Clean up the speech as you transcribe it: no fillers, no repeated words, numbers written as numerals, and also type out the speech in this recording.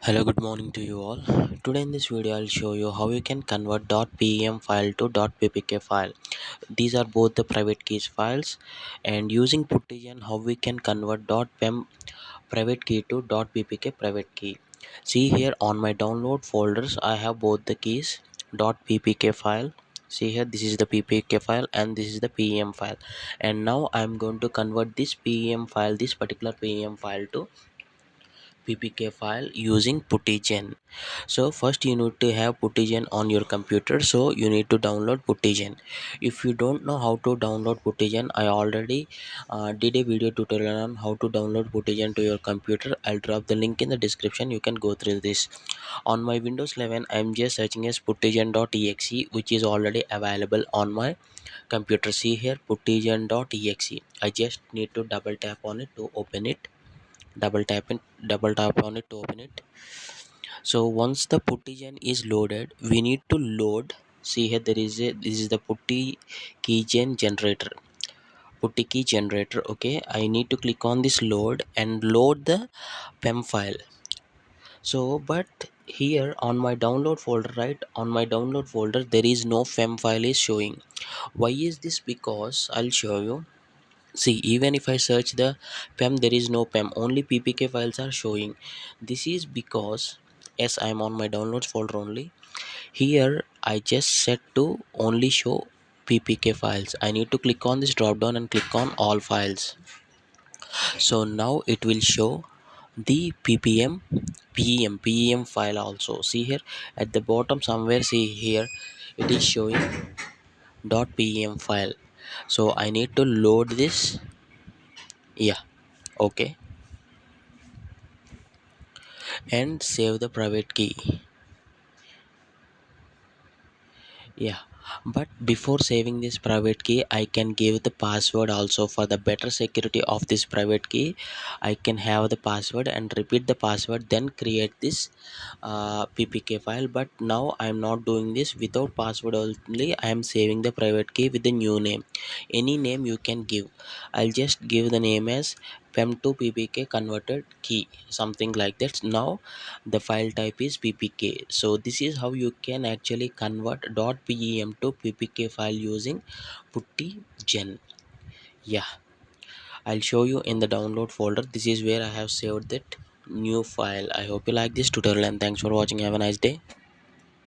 Hello, good morning to you all. Today in this video I'll show you how you can convert .pem file to .ppk file. These are both the private keys files, and using puttygen how we can convert .pem private key to .ppk private key. See here on my download folders I have both the keys .ppk file. See here, this is the ppk file and this is the pem file, and now I'm going to convert this pem file, this particular pem file, to ppk file using puttygen. So first you need to have puttygen on your computer, so you need to download puttygen. If you don't know how to download puttygen, I already did a video tutorial on how to download puttygen to your computer. I'll drop the link in the description, you can go through this. On my Windows 11 I'm just searching as puttygen.exe, which is already available on my computer. See here, puttygen.exe. I just need to double tap on it to open it. Double tap on it to open it. So once the puttygen is loaded, we need to load. See here, there is a, this is the putty keygen generator, putty key generator. Okay, I need to click on this load and load the pem file. So but here on my download folder, right, on my download folder there is no pem file is showing. Why is this? Because I'll show you. See, even if I search the pem, there is no pem, only ppk files are showing. This is because, yes, I am on my downloads folder only. Here I just set to only show ppk files. I need to click on this drop down and click on all files. So now it will show the pem file also. See here at the bottom somewhere, see here, it is showing .pem file. So I need to load this. Yeah, okay, and save the private key. Yeah, but before saving this private key I can give the password also. For the better security of this private key, I can have the password and repeat the password, then create this ppk file. But now I am not doing this. Without password only I am saving the private key with the new name. Any name you can give. I'll just give the name as pem to ppk converted key, something like that. Now the file type is ppk. So this is how you can actually convert .pem to ppk file using puttygen. Yeah, I'll show you in the download folder. This is where I have saved that new file. I hope you like this tutorial and thanks for watching. Have a nice day.